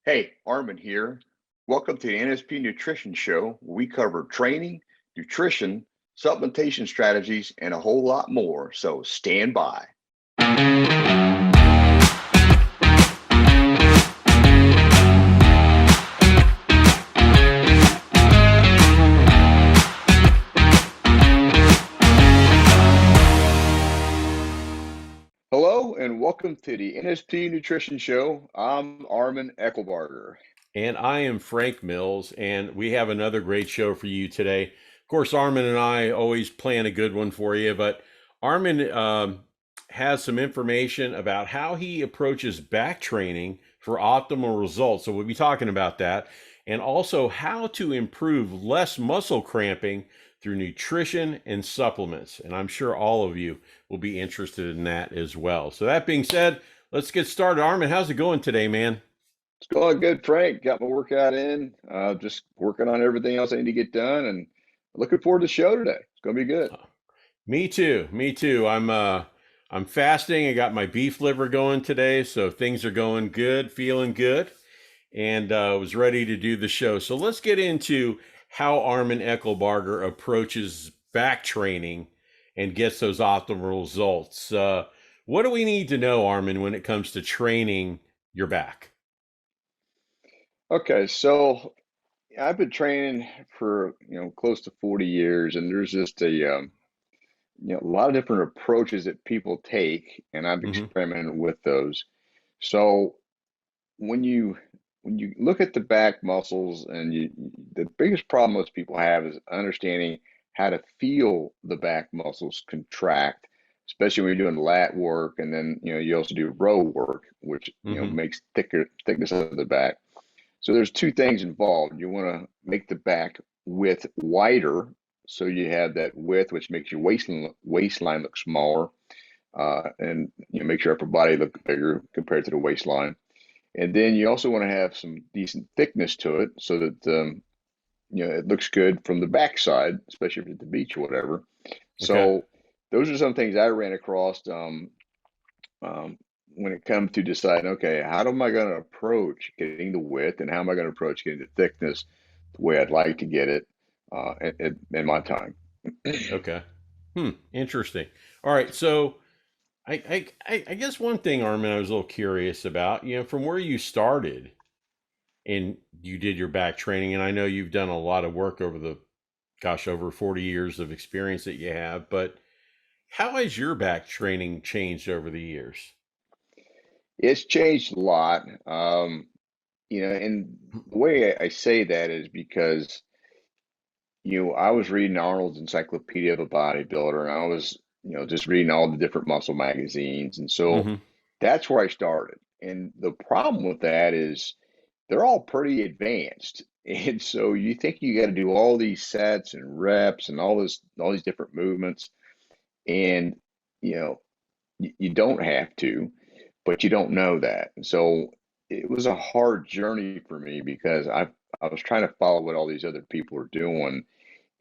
Hey, Arman here. Welcome to the NSP Nutrition Show, where we cover training, nutrition, supplementation strategies, and a whole lot more. So stand by. Hello, and welcome to the NSP Nutrition Show. I'm Arman Eckelbarger. And I am Frank Mills, and we have another great show for you today. Of course, Armin and I always plan a good one for you, but Armin has some information about how he approaches back training for optimal results. So we'll be talking about that, and also how to improve less muscle cramping through nutrition and supplements. And I'm sure all of you will be interested in that as well. So that being said, let's get started. Armin, how's it going today, man? It's going good, Frank. Got my workout in. Just working on everything else I need to get done, and looking forward to the show today. It's going to be good. Me too. Me too. I'm fasting. I got my beef liver going today, so things are going good, feeling good, and was ready to do the show. So let's get into how Armin Eckelbarger approaches back training and gets those optimal results. What do we need to know, Armin, when it comes to training your back? Okay, so I've been training for close to 40 years, and there's just a lot of different approaches that people take, and I've Hmm. experimented with those. So when you when you look at the back muscles, and the biggest problem most people have is understanding how to feel the back muscles contract, especially when you're doing lat work, and then you also do row work, which Hmm. makes thickness of the back. So there's two things involved. You want to make the back width wider, so you have that width, which makes your waistline look smaller, and makes your upper body look bigger compared to the waistline. And then you also want to have some decent thickness to it, so that it looks good from the backside, especially if you're at the beach or whatever. Okay. So those are some things I ran across. Um, when it comes to deciding, okay, how am I going to approach getting the width, and how am I going to approach getting the thickness the way I'd like to get it in my time? Okay. Interesting. All right. So I guess one thing, Armin, I was a little curious about, from where you started and you did your back training, and I know you've done a lot of work over over 40 years of experience that you have, but how has your back training changed over the years? It's changed a lot. And the way I say that is because, I was reading Arnold's Encyclopedia of a Bodybuilder, and I was, just reading all the different muscle magazines. And so Hmm. that's where I started. And the problem with that is they're all pretty advanced. And so you think you got to do all these sets and reps and all these different movements. And, you know, you don't have to, but you don't know that. And so it was a hard journey for me, because I was trying to follow what all these other people were doing,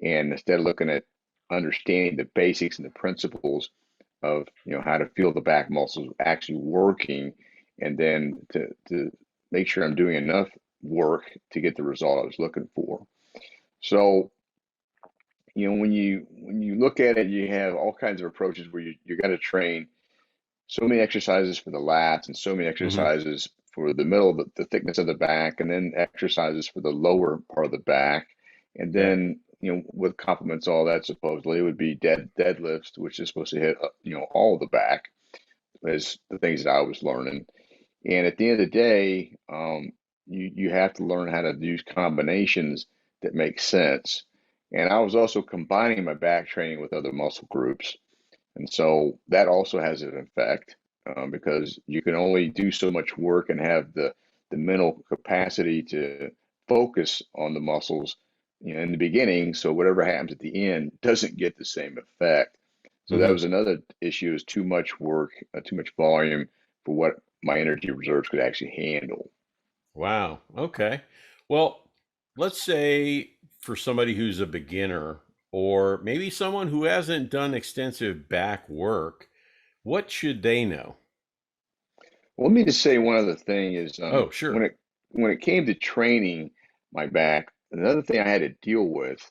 and instead of looking at understanding the basics and the principles of how to feel the back muscles actually working, and then to make sure I'm doing enough work to get the result I was looking for. So when you look at it, you have all kinds of approaches where you got to train so many exercises for the lats, and so many Hmm. exercises for the middle, the thickness of the back, and then exercises for the lower part of the back. And Yeah. then, what complements all that supposedly would be deadlifts, which is supposed to hit, all of the back, as the things that I was learning. And at the end of the day, you have to learn how to use combinations that make sense. And I was also combining my back training with other muscle groups, and so that also has an effect, because you can only do so much work and have the mental capacity to focus on the muscles, in the beginning. So whatever happens at the end doesn't get the same effect. So that Hmm. was another issue: is too much work, too much volume for what my energy reserves could actually handle. Wow. Okay. Well, let's say for somebody who's a beginner or maybe someone who hasn't done extensive back work, what should they know? Well, let me just say one other thing is, Oh, when sure. when it came to training my back, another thing I had to deal with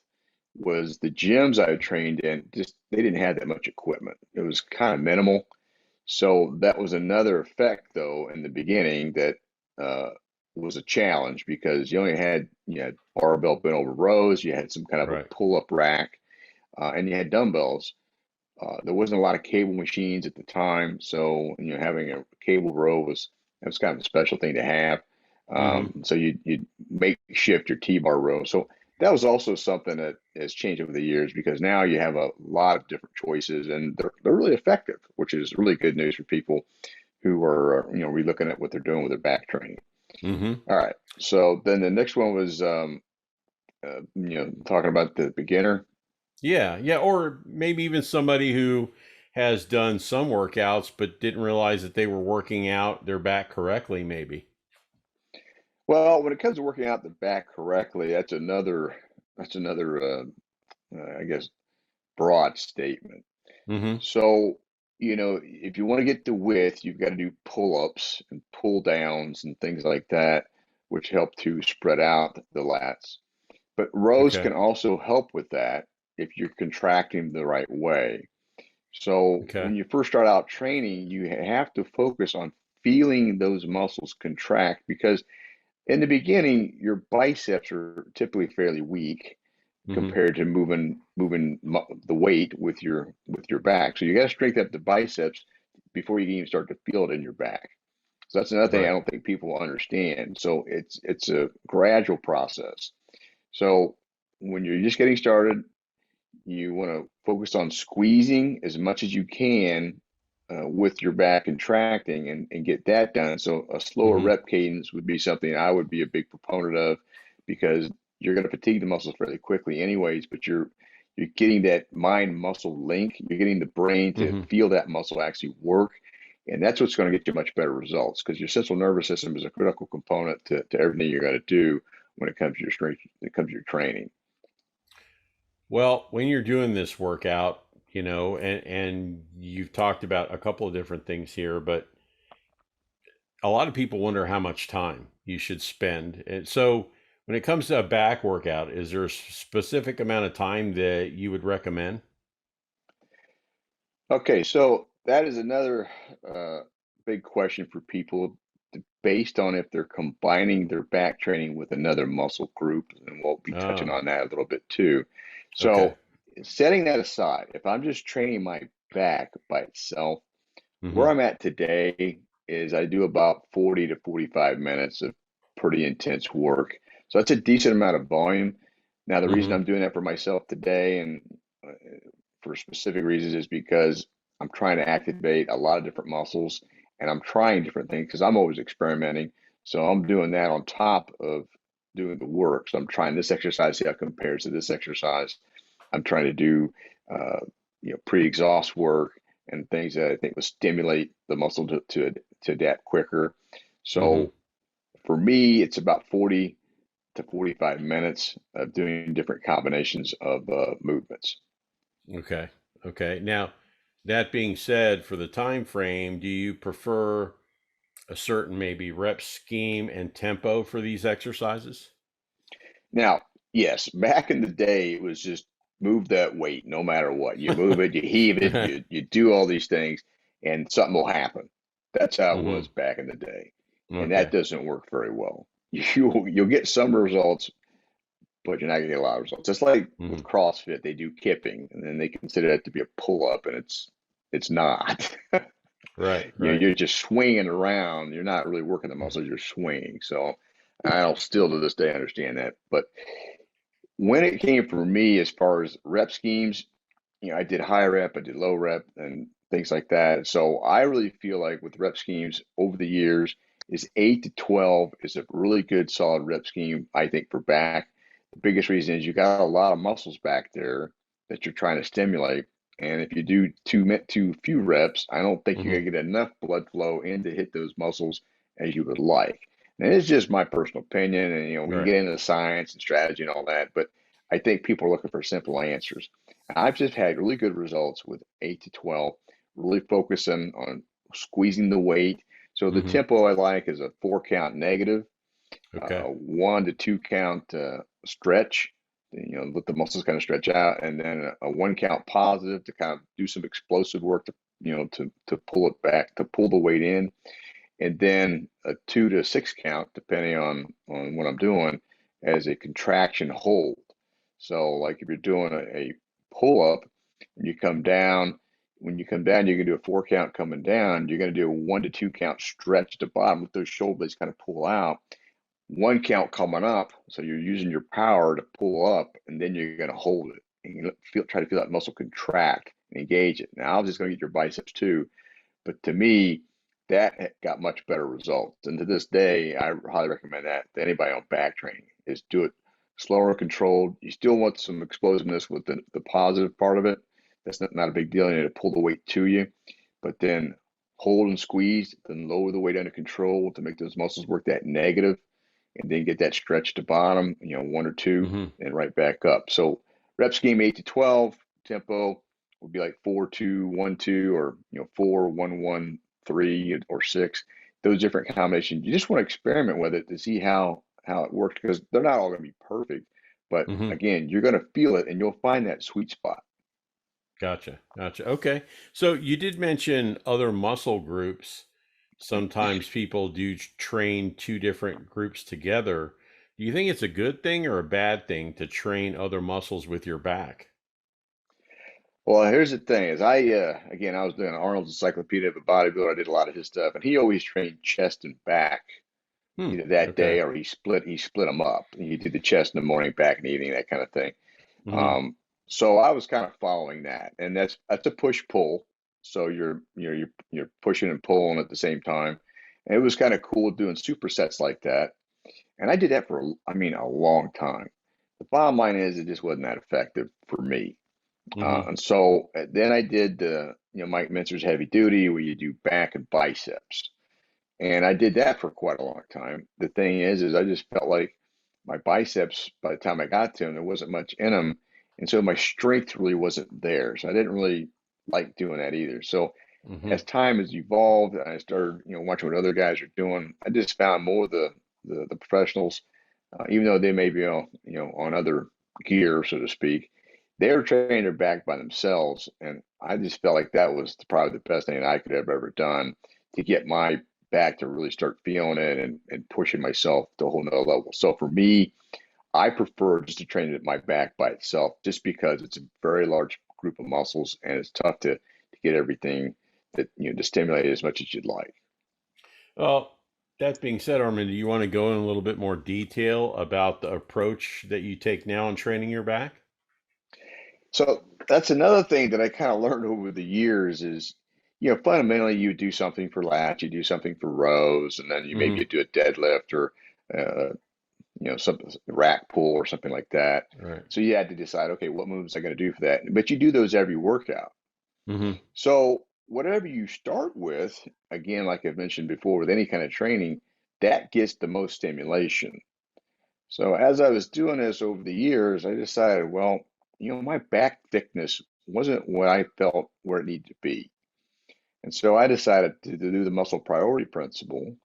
was the gyms I trained in, just they didn't have that much equipment. It was kind of minimal. So that was another effect, though, in the beginning that uh, was a challenge because you had barbell bent over rows, you had some kind of Right. a pull up rack, and you had dumbbells. There wasn't a lot of cable machines at the time, so having a cable row was kind of a special thing to have. Mm-hmm. So you'd makeshift your T-bar row. So that was also something that has changed over the years because now you have a lot of different choices and they're really effective, which is really good news for people who are relooking at what they're doing with their back training. Mm-hmm. All right. So then the next one was talking about the beginner. Yeah, yeah, or maybe even somebody who has done some workouts but didn't realize that they were working out their back correctly, maybe. Well, when it comes to working out the back correctly, that's another I guess broad statement. Mm-hmm. So, if you want to get the width, you've got to do pull-ups and pull downs and things like that, which help to spread out the lats. But rows Okay. can also help with that if you're contracting the right way. So Okay. when you first start out training, you have to focus on feeling those muscles contract because in the beginning, your biceps are typically fairly weak Mm-hmm. compared to moving the weight with your back. So you got to strengthen up the biceps before you can even start to feel it in your back. So that's another thing I Right. don't think people understand. So it's a gradual process. So when you're just getting started, you want to focus on squeezing as much as you can with your back contracting and get that done. So a slower Mm-hmm. rep cadence would be something I would be a big proponent of because you're going to fatigue the muscles fairly quickly anyways, but you're getting that mind muscle link. You're getting the brain to Mm-hmm. feel that muscle actually work. And that's what's going to get you much better results because your central nervous system is a critical component to everything you're going to do when it comes to your strength, when it comes to your training. Well, when you're doing this workout, and you've talked about a couple of different things here, but a lot of people wonder how much time you should spend. And so when it comes to a back workout, is there a specific amount of time that you would recommend? Okay, so that is another uh, big question for people based on if they're combining their back training with another muscle group, and we'll be touching Oh, on that a little bit too. okay. So, setting that aside, if I'm just training my back by itself, where Mm-hmm. I'm at today is I do about 40 to 45 minutes of pretty intense work. So that's a decent amount of volume. Now, the reason Mm-hmm. I'm doing that for myself today and uh, for specific reasons is because I'm trying to activate a lot of different muscles and I'm trying different things because I'm always experimenting. So I'm doing that on top of doing the work. So I'm trying this exercise, see how it compares to this exercise. I'm trying to do, uh, pre-exhaust work and things that I think will stimulate the muscle to adapt quicker. Mm-hmm. So for me, it's about 40 to 45 minutes of doing different combinations of movements. Okay. Okay. Now, that being said, for the time frame, do you prefer a certain maybe rep scheme and tempo for these exercises? Now, yes, back in the day, it was just move that weight no matter what. You move it, you heave it, you do all these things, and something will happen. That's how it Mm-hmm. was back in the day, and that Okay. doesn't work very well. You'll get some results, but you're not gonna get a lot of results. It's like Mm-hmm. with CrossFit, they do kipping, and then they consider that to be a pull up, and it's not. Right. Right. You're just swinging around. You're not really working the muscles. You're swinging. So I don't still to this day understand that. But when it came for me, as far as rep schemes, I did high rep, I did low rep, and things like that. So I really feel like with rep schemes over the years, is 8 to 12 is a really good solid rep scheme. I think for back, the biggest reason is you got a lot of muscles back there that you're trying to stimulate. And if you do too few reps, I don't think you're Mm-hmm. gonna get enough blood flow in to hit those muscles as you would like. And it's just my personal opinion, and we can Right. get into the science and strategy and all that, but I think people are looking for simple answers. I've just had really good results with 8 to 12, really focusing on squeezing the weight. So the Mm-hmm. tempo I like is a 4 count negative. Okay. 1 to 2 count stretch, let the muscles kind of stretch out, and then a 1 count positive to kind of do some explosive work to, to pull it back, to pull the weight in, and then a 2 to 6 count, depending on what I'm doing, as a contraction hold. So, like if you're doing a pull up and you come down, when you come down, you're gonna do a 4 count coming down. You're gonna do a 1 to 2 count stretch to bottom, with those shoulder blades kind of pull out. 1 count coming up, so you're using your power to pull up, and then you're gonna hold it and try to feel that muscle contract and engage it. Now, I was just gonna get your biceps too, but to me, that got much better results. And to this day, I highly recommend that to anybody on back training, is do it slower, controlled. You still want some explosiveness with the positive part of it. That's not a big deal. You need to pull the weight to you, but then hold and squeeze, then lower the weight under control to make those muscles work that negative, and then get that stretch to bottom, 1 or 2, Hmm. and right back up. So rep scheme 8 to 12, tempo would be like 4-2-1-2, or 4-1-1-3, or 6. Those different combinations. You just want to experiment with it to see how it works, because they're not all going to be perfect. But Hmm. again, you're going to feel it, and you'll find that sweet spot. Gotcha. Gotcha. Okay. So you did mention other muscle groups. Sometimes people do train two different groups together. Do you think it's a good thing or a bad thing to train other muscles with your back? Well, here's the thing: is again, I was doing Arnold's Encyclopedia of a Bodybuilder. I did a lot of his stuff, and he always trained chest and back Hmm. either that Okay. day, or he split them up. He did the chest in the morning, back in the evening, that kind of thing. Hmm. So I was kind of following that, and that's a push pull. So you're pushing and pulling at the same time, and it was kind of cool doing supersets like that. And I did that for, I mean, a long time. The bottom line is, it just wasn't that effective for me. Hmm. And so then I did Mike Mincer's heavy duty, where you do back and biceps. And I did that for quite a long time. The thing is I just felt like my biceps, by the time I got to them, there wasn't much in them. And so my strength really wasn't there. So I didn't really like doing that either. So Hmm. as time has evolved, and I started, watching what other guys are doing, I just found more of the professionals, even though they may be on other gear, so to speak, they were training their back by themselves. And I just felt like that was probably the best thing I could have ever done to get my back to really start feeling it, and pushing myself to a whole nother level. So for me, I prefer just to train my back by itself, just because it's a very large group of muscles, and it's tough to get everything to stimulate as much as you'd like. Well, that being said, Armin, do you want to go in a little bit more detail about the approach that you take now in training your back? So that's another thing that I kind of learned over the years is, fundamentally, you do something for lats, you do something for rows, and then you maybe Hmm. do a deadlift, or uh, some rack pull or something like that. Right. So you had to decide, okay, what moves am I going to do for that? But you do those every workout. Hmm. So whatever you start with, again, like I've mentioned before, with any kind of training, that gets the most stimulation. So as I was doing this over the years, I decided, well, my back thickness wasn't what I felt where it needed to be. And so I decided to do the muscle priority principle,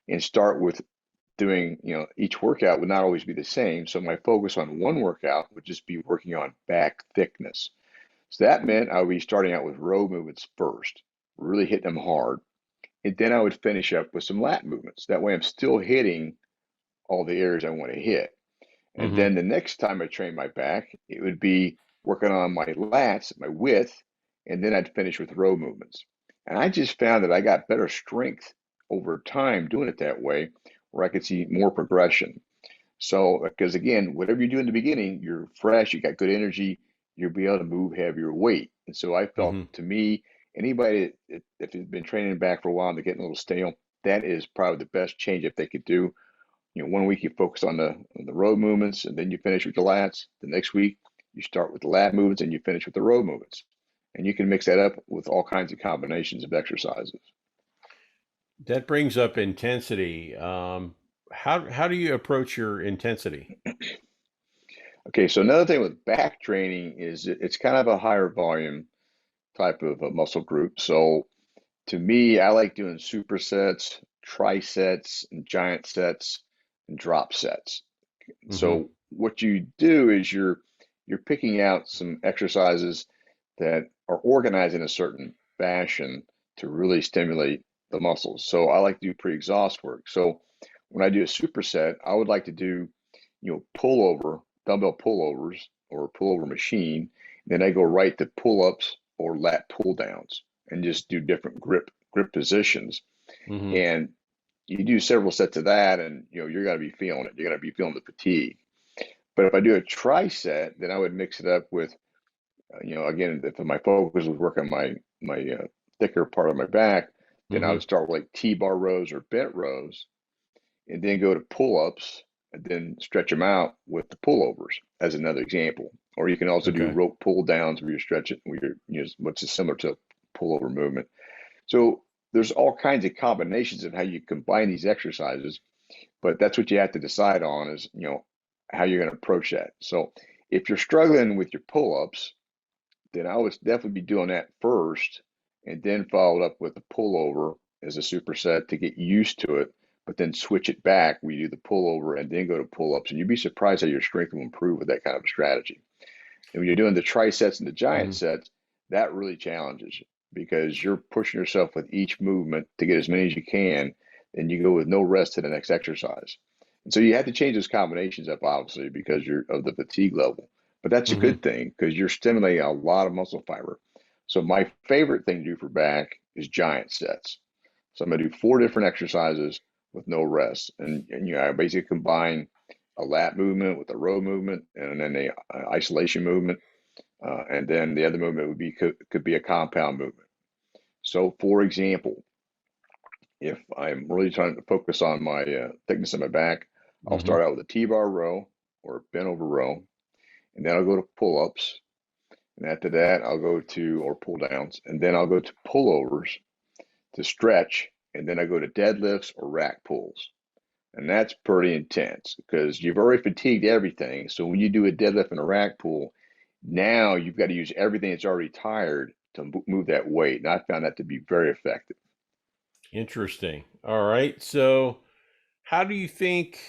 and start with doing, each workout would not always be the same. So my focus on one workout would just be working on back thickness. So that meant I would be starting out with row movements first, really hitting them hard. And then I would finish up with some lat movements. That way I'm still hitting all the areas I want to hit. And Hmm. then the next time I train my back, it would be working on my lats, my width, and then I'd finish with row movements. And I just found that I got better strength over time doing it that way, where I could see more progression. So, because again, whatever you do in the beginning, you're fresh, you got good energy, you'll be able to move heavier weight. And so I felt, Hmm. to me, anybody if has been training back for a while and they're getting a little stale, that is probably the best change if they could do. 1 week you focus on the road movements, and then you finish with the lats. The next week you start with the lat movements, and you finish with the road movements. And you can mix that up with all kinds of combinations of exercises. That brings up intensity. How do you approach your intensity? Okay, so another thing with back training is it's kind of a higher volume type of a muscle group. So to me, I like doing supersets, trisets, and giant sets and drop sets. Mm-hmm. So what you do is you're picking out some exercises that are organized in a certain fashion to really stimulate the muscles. So I like to do pre-exhaust work. So when I do a superset, I would like to do, pullover, dumbbell pullovers or pullover machine. Then I go right to pull-ups or lat pull downs and just do different grip positions. Mm-hmm. And you do several sets of that, and you're gonna be feeling it. You're gonna be feeling the fatigue. But if I do a tri-set, then I would mix it up with, again, if my focus was working my thicker part of my back, then I Mm-hmm. would start with like T-bar rows or bent rows, and then go to pull-ups, and then stretch them out with the pullovers as another example. Or you can also do Okay. rope pull downs where you're stretching, where you're, which is similar to pullover movement. So there's all kinds of combinations of how you combine these exercises, but that's what you have to decide on is, how you're going to approach that. So if you're struggling with your pull-ups, then I would definitely be doing that first and then follow it up with the pullover as a superset to get used to it, but then switch it back. We do the pullover and then go to pull-ups, and you'd be surprised how your strength will improve with that kind of a strategy. And when you're doing the trisets and the giant Mm-hmm. sets, that really challenges you because you're pushing yourself with each movement to get as many as you can, and you go with no rest to the next exercise. And so you have to change those combinations up, obviously, because you're of the fatigue level. But that's a Mm-hmm. good thing because you're stimulating a lot of muscle fiber. So my favorite thing to do for back is giant sets. So I'm gonna do 4 different exercises with no rest, and I basically combine a lat movement with a row movement, and then a isolation movement, and then the other movement would be could be a compound movement. So, for example, if I'm really trying to focus on my thickness of my back, I'll Mm-hmm. start out with a T-bar row or bent over row, and then I'll go to pull-ups, and after that I'll go to or pull downs, and then I'll go to pullovers to stretch, and then I go to deadlifts or rack pulls. And that's pretty intense because you've already fatigued everything. So when you do a deadlift and a rack pull, now you've got to use everything that's already tired to move that weight. And I found that to be very effective. Interesting. All right. So, how do you think?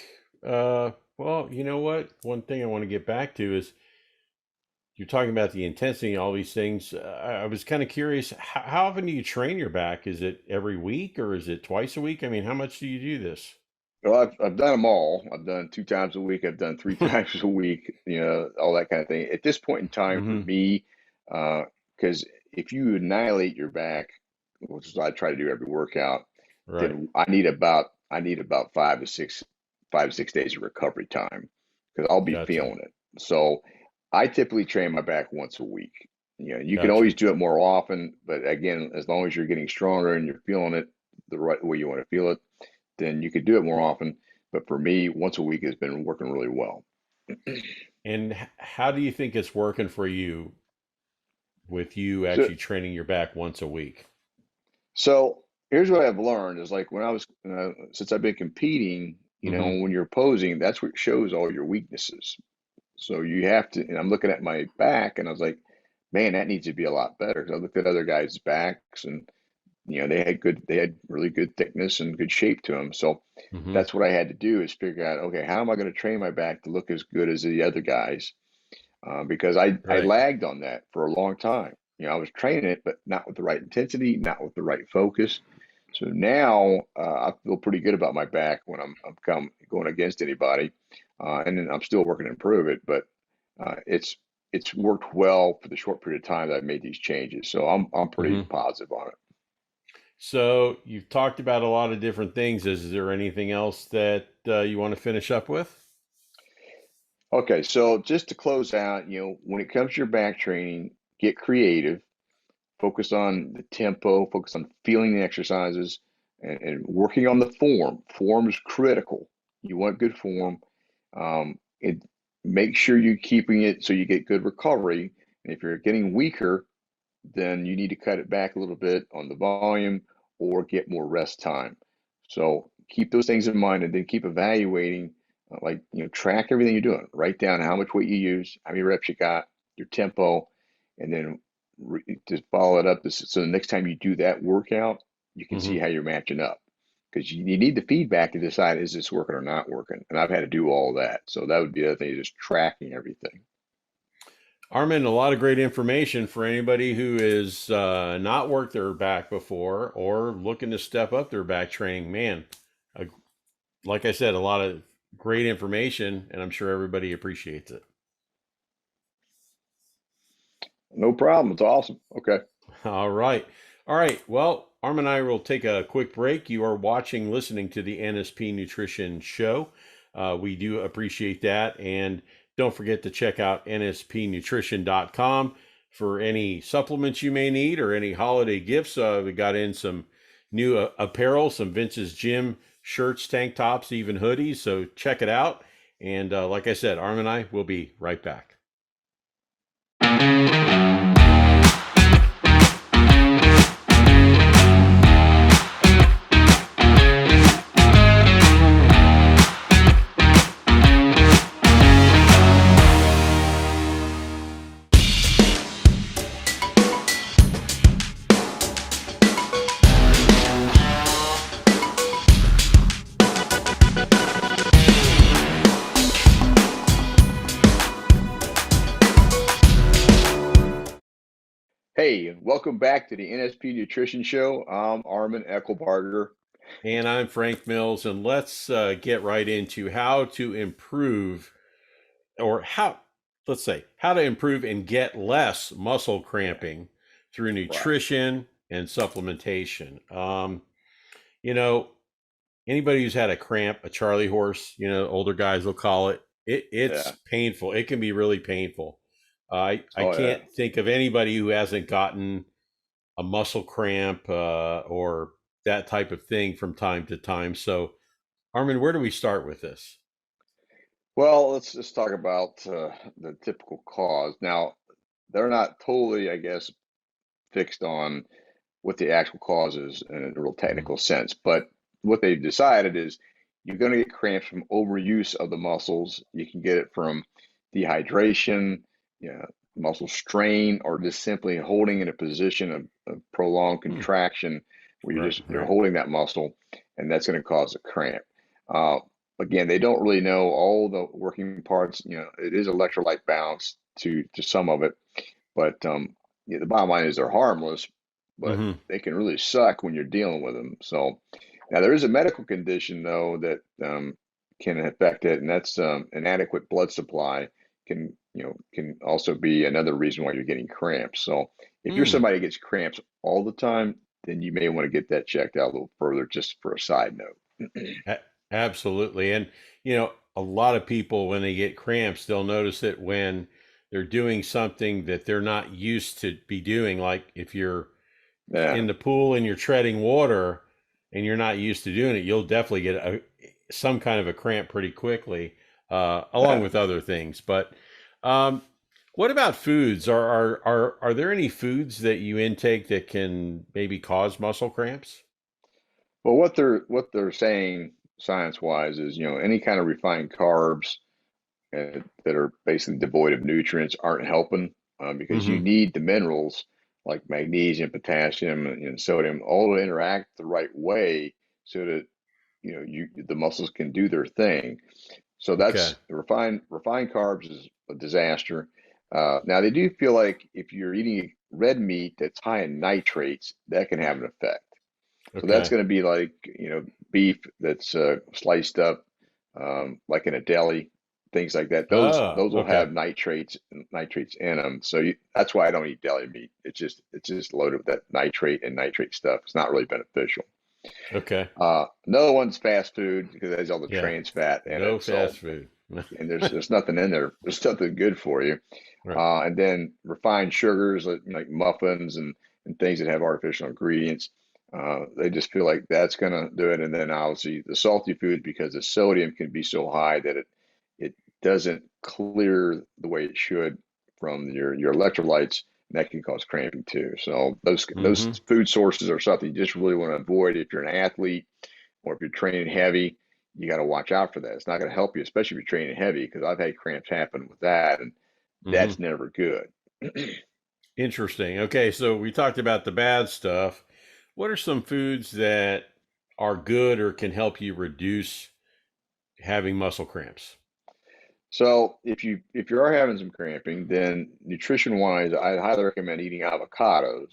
Well, you know what? One thing I want to get back to is you're talking about the intensity and all these things. I was kind of curious. How often do you train your back? Is it every week or is it twice a week? I mean, how much do you do this? Well, I've done them all. I've done 2 times a week. I've done three times a week. All that kind of thing. At this point in time, for Mm-hmm. me, because if you annihilate your back, which is what I try to do every workout, Right. then I need about 5 to 6 days of recovery time because I'll be Gotcha. feeling it. So I typically train my back once a week. You can Gotcha. always do it more often, but again, as long as you're getting stronger and you're feeling it the right way you want to feel it, then you could do it more often. But for me, once a week has been working really well. And how do you think it's working for you with you So, actually training your back once a week? so here's what I've learned is like when I was, since I've been competing, Mm-hmm. when you're posing, that's what shows all your weaknesses. So you have to, and I'm looking at my back and I was like, man, that needs to be a lot better. Because I looked at other guys' backs and, they had really good thickness and good shape to them. So Mm-hmm. that's what I had to do is figure out, okay, how am I going to train my back to look as good as the other guys? Because I Right. lagged on that for a long time. I was training it, but not with the right intensity, not with the right focus. So now I feel pretty good about my back when I'm going against anybody, and then I'm still working to improve it. But it's worked well for the short period of time that I've made these changes. So I'm pretty Mm-hmm. positive on it. So you've talked about a lot of different things. Is there anything else that you want to finish up with? Okay, so just to close out, when it comes to your back training, get creative. Focus on the tempo, focus on feeling the exercises, and working on the form. Form is critical. You want good form. It make sure you're keeping it so you get good recovery. And if you're getting weaker, then you need to cut it back a little bit on the volume or get more rest time. So keep those things in mind and then keep evaluating, like, track everything you're doing. Write down how much weight you use, how many reps you got, your tempo, and then just follow it up. So the next time you do that workout, you can see Mm-hmm. how you're matching up. because you need the feedback to decide, is this working or not working? And I've had to do all that. So that would be the other thing, just tracking everything. Arman, a lot of great information for anybody who is not worked their back before or looking to step up their back training. Man, uh, like I said, a lot of great information, and I'm sure everybody appreciates it. No problem. It's awesome. Okay. All right. All right. Well, Arm and I will take a quick break. You are listening to the NSP Nutrition Show. We do appreciate that. And don't forget to check out nspnutrition.com for any supplements you may need or any holiday gifts. We got in some new apparel, some Vince's Gym shirts, tank tops, even hoodies. So check it out. And like I said, Arm and I will be right back. Hey, welcome back to the NSP Nutrition Show. I'm Arman Eckelbarger. And I'm Frank Mills, and let's get right into how to improve, or let's say, how to improve and get less muscle cramping through nutrition and supplementation. Anybody who's had a cramp, a Charlie horse, older guys will call it, it's painful. It can be really painful. I can't think of anybody who hasn't gotten a muscle cramp or that type of thing from time to time. So, Arman, where do we start with this? Well, let's just talk about the typical cause. Now, they're not totally, I guess, fixed on what the actual cause is in a real technical sense, but what they've decided is you're going to get cramps from overuse of the muscles. You can get it from dehydration, muscle strain, or just simply holding in a position of prolonged contraction where you're holding that muscle, and that's going to cause a cramp. Again, they don't really know all the working parts. It is electrolyte balance to some of it, but the bottom line is they're harmless, but they can really suck when you're dealing with them. So now there is a medical condition though that can affect it, and that's inadequate blood supply can also be another reason why you're getting cramps. So if you're somebody who gets cramps all the time, then you may want to get that checked out a little further, just for a side note. Absolutely. And, a lot of people, when they get cramps, they'll notice it when they're doing something that they're not used to be doing. Like if you're in the pool and you're treading water and you're not used to doing it, you'll definitely get some kind of a cramp pretty quickly, along with other things. But what about foods? Are there any foods that you intake that can maybe cause muscle cramps? Well, what they're saying science-wise is, any kind of refined carbs that are basically devoid of nutrients aren't helping, because you need the minerals like magnesium, potassium, and sodium all to interact the right way so that the muscles can do their thing. So that's refined carbs is a disaster. Now they do feel like if you're eating red meat that's high in nitrates, that can have an effect. So that's going to be like, beef that's sliced up, like in a deli, things like that. Those will have nitrates in them. So that's why I don't eat deli meat. It's just loaded with that nitrate and nitrate stuff. It's not really beneficial. Okay. Another one's fast food, because it has all the trans fat in it. No fast food. And there's nothing in there. There's nothing good for you. And then refined sugars like muffins and things that have artificial ingredients. They just feel like that's going to do it. And then obviously the salty food, because the sodium can be so high that it doesn't clear the way it should from your electrolytes, and that can cause cramping too. So those food sources are something you just really want to avoid if you're an athlete or if you're training heavy. You got to watch out for that. It's not going to help you, especially if you're training heavy, because I've had cramps happen with that, and that's never good. Interesting. Okay, so we talked about the bad stuff. What are some foods that are good or can help you reduce having muscle cramps? So if you are having some cramping, then nutrition wise, I highly recommend eating avocados.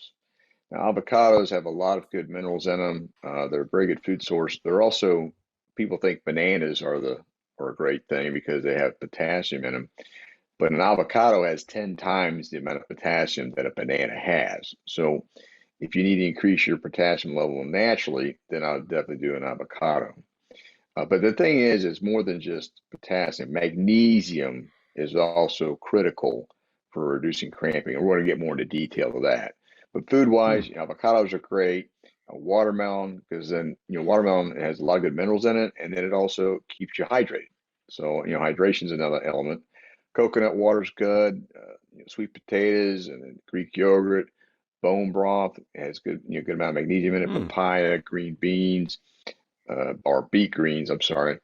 Now, avocados have a lot of good minerals in them. They're a very good food source. They're also, people think bananas are a great thing because they have potassium in them. But an avocado has 10 times the amount of potassium that a banana has. So if you need to increase your potassium level naturally, then I would definitely do an avocado. But the thing is, it's more than just potassium. Magnesium is also critical for reducing cramping. And we're going to get more into detail of that. But food-wise, avocados are great. Watermelon, because then, watermelon has a lot of good minerals in it, and then it also keeps you hydrated. So, hydration is another element. Coconut water's good. Sweet potatoes and then Greek yogurt, bone broth has good, good amount of magnesium in it. Mm. Papaya, green beans, or beet greens, I'm sorry,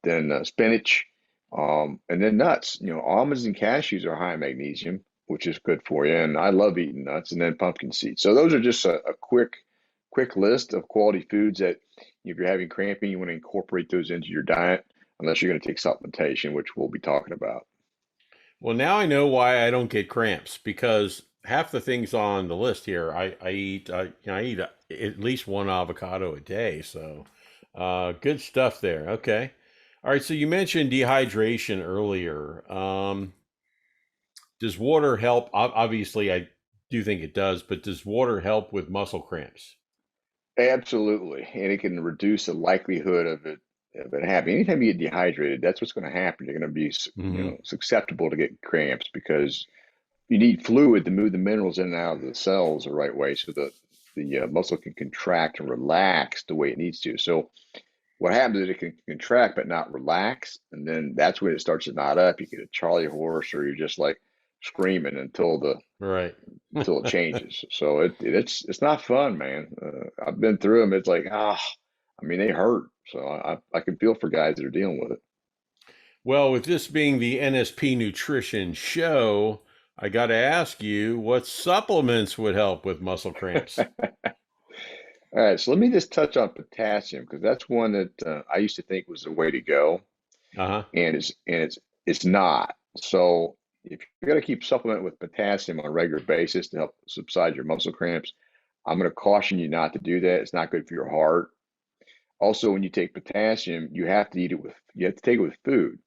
then spinach, and then nuts. Almonds and cashews are high in magnesium, which is good for you. And I love eating nuts, and then pumpkin seeds. So those are just a quick list of quality foods that if you're having cramping, you want to incorporate those into your diet, unless you're going to take supplementation, which we'll be talking about. Well, now I know why I don't get cramps because half the things on the list here, I eat, I eat at least one avocado a day. So, good stuff there. Okay. All right. So you mentioned dehydration earlier. Does water help? Obviously, I do think it does, but does water help with muscle cramps? Absolutely, and it can reduce the likelihood of it happening. Anytime you get dehydrated, that's what's going to happen. You're going to be, Mm-hmm. susceptible to get cramps because you need fluid to move the minerals in and out of the cells the right way, so the muscle can contract and relax the way it needs to. So what happens is it can contract but not relax, and then that's when it starts to knot up. You get a Charlie horse, or you're just like screaming Right. until it changes. So it's not fun, man. I've been through them. It's like I mean they hurt. So I can feel for guys that are dealing with Well, with this being the NSP Nutrition Show, I got to ask you what supplements would help with muscle cramps? it. All right, so let me just touch on potassium because that's one that I used to think was the way to go, Uh huh. and it's not. So if you're going to keep supplementing with potassium on a regular basis to help subside your muscle cramps, I'm going to caution you not to do that. It's not good for your heart. Also, when you take potassium, you have to take it with food.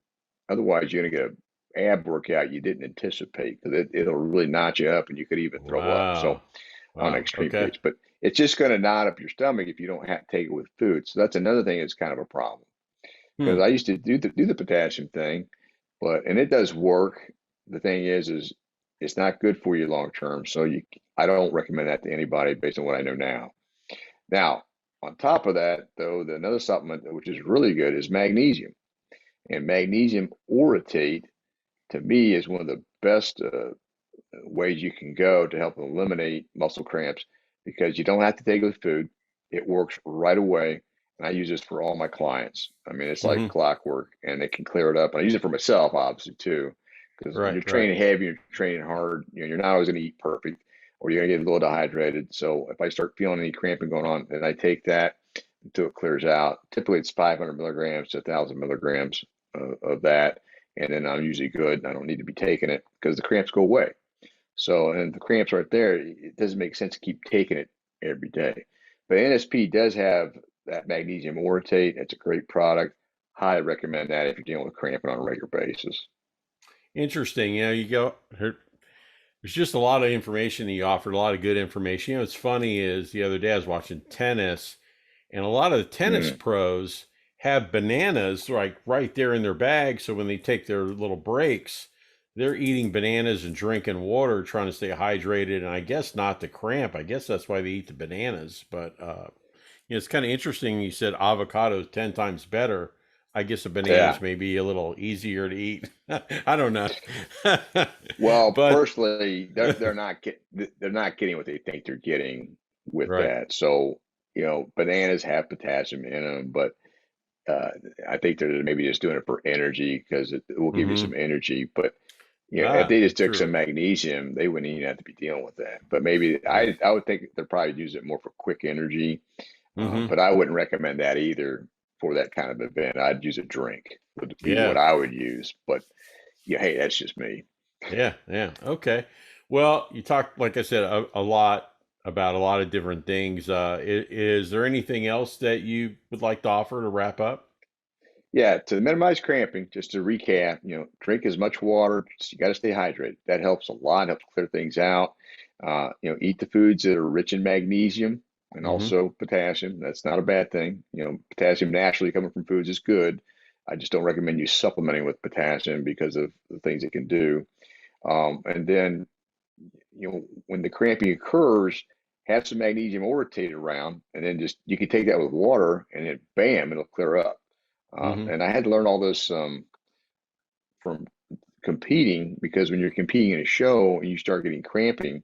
Otherwise, you're going to get an ab workout you didn't anticipate because it'll really knot you up and you could even throw up. So Wow. on an Wow. extreme Okay. case, but it's just going to knot up your stomach if you don't have to take it with food. So that's another thing that's kind of a problem Hmm. because I used to do the potassium thing, and it does work. The thing is it's not good for you long term. So I don't recommend that to anybody based on what I know now. Now, on top of that, though, another supplement which is really good is magnesium. And magnesium orotate to me is one of the best ways you can go to help eliminate muscle cramps because you don't have to take it with food. It works right away. And I use this for all my clients. I mean, it's like Mm-hmm. clockwork and it can clear it up. And I use it for myself, obviously, too, because when Right. you're Right. training heavy, you're training hard, you're not always going to eat perfect or you're going to get a little dehydrated. So if I start feeling any cramping going on, then I take that until it clears out. Typically, it's 500 milligrams to 1,000 milligrams of that. And then I'm usually good. I don't need to be taking it because the cramps go away. So, and the cramps aren't there, it doesn't make sense to keep taking it every day. But NSP does have that magnesium orotate. It's a great product. Highly recommend that if you're dealing with cramping on a regular basis. Interesting. You go. There's just a lot of information that you offered, a lot of good information. What's funny is the other day I was watching tennis, and a lot of the tennis Mm, pros have bananas like right there in their bag. So when they take their little breaks, they're eating bananas and drinking water, trying to stay hydrated. And I guess not to cramp. I guess that's why they eat the bananas. But it's kind of interesting. You said avocados 10 times better. I guess the bananas yeah. may be a little easier to eat. I don't know. Well, But personally, they're not getting what they think they're getting with right. that. So, bananas have potassium in them, but uh, I think they're maybe just doing it for energy because it will give you some Hmm. energy. But if Ah, they just took some true. magnesium, they wouldn't even have to be dealing with that. But maybe Right. I would think they're probably use it more for quick energy. Hmm. But I wouldn't recommend that either for that kind of event. I'd use a drink would be Yeah. what I would use. But yeah, hey, that's just me. Yeah. Yeah. Okay. Well, you talked, like I said, a lot about a lot of different things. Is there anything else that you would like to offer to wrap up? Yeah, to minimize cramping, just to recap, drink as much water. You got to stay hydrated. That helps a lot, helps clear things out. Eat the foods that are rich in magnesium and Hmm. also potassium. That's not a bad thing. Potassium naturally coming from foods is good. I just don't recommend you supplementing with potassium because of the things it can do. And then, when the cramping occurs, have some magnesium orotate around, and then just you can take that with water, and it bam, it'll clear up. Hmm. And I had to learn all this from competing because when you're competing in a show and you start getting cramping,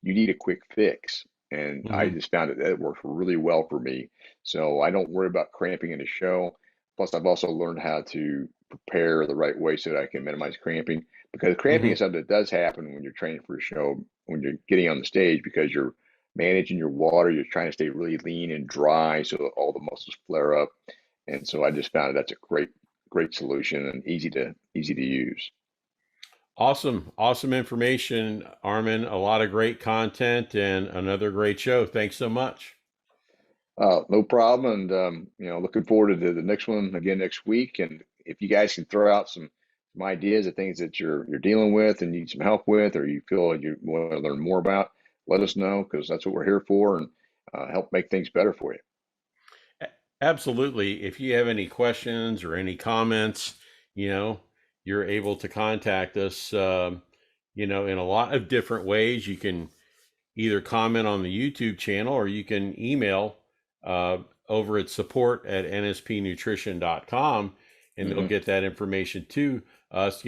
you need a quick fix. And I Hmm. just found that it works really well for me. So I don't worry about cramping in a show. Plus, I've also learned how to prepare the right way so that I can minimize cramping because cramping Hmm. is something that does happen when you're training for a show, when you're getting on the stage because you're managing your water, you're trying to stay really lean and dry so that all the muscles flare up. And so I just found that that's a great solution and easy to use. Awesome. Awesome information, Armin. A lot of great content and another great show. Thanks so much. No problem. And looking forward to the next one again next week. And if you guys can throw out some ideas of things that you're dealing with and need some help with, or you feel like you want to learn more about, let us know because that's what we're here for and help make things better for you. Absolutely. If you have any questions or any comments, you know, you're able to contact us, in a lot of different ways. You can either comment on the YouTube channel or you can email uh, over at support@nspnutrition.com and they'll Hmm. get that information to us.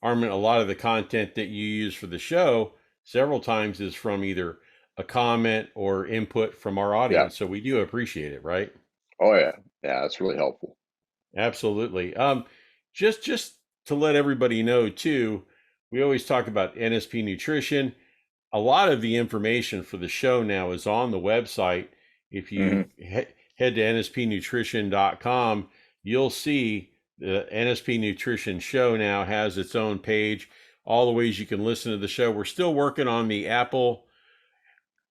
Armin, a lot of the content that you use for the show several times is from either a comment or input from our Yeah. audience. So we do appreciate it, right? Oh yeah. Yeah. That's really helpful. Absolutely. Just to let everybody know too, we always talk about NSP Nutrition. A lot of the information for the show now is on the website. If you Hmm. head to nspnutrition.com, you'll see the NSP Nutrition Show now has its own page. All the ways you can listen to the show. We're still working on the Apple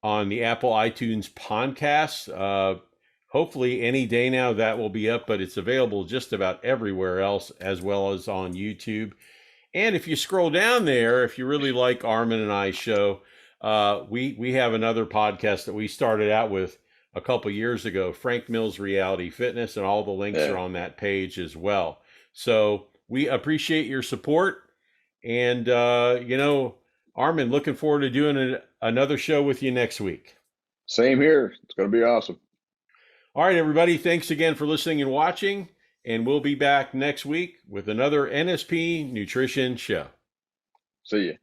iTunes podcast. Hopefully, any day now that will be up, but it's available just about everywhere else as well as on YouTube. And if you scroll down there, if you really like Armin and I's show, we have another podcast that we started out with a couple years ago, Frank Mills Reality Fitness, and all the links are Yeah. on that page as well. So we appreciate your support, and Armin, looking forward to doing another show with you next week. Same here. It's going to be awesome. All right, everybody, thanks again for listening and watching, and we'll be back next week with another NSP Nutrition Show. See you.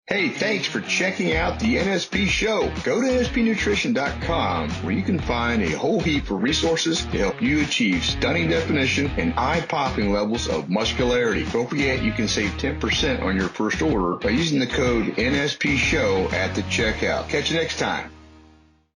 Hey, thanks for checking out the NSP Show. Go to nspnutrition.com where you can find a whole heap of resources to help you achieve stunning definition and eye-popping levels of muscularity. Don't forget you can save 10% on your first order by using the code NSP Show at the checkout. Catch you next time.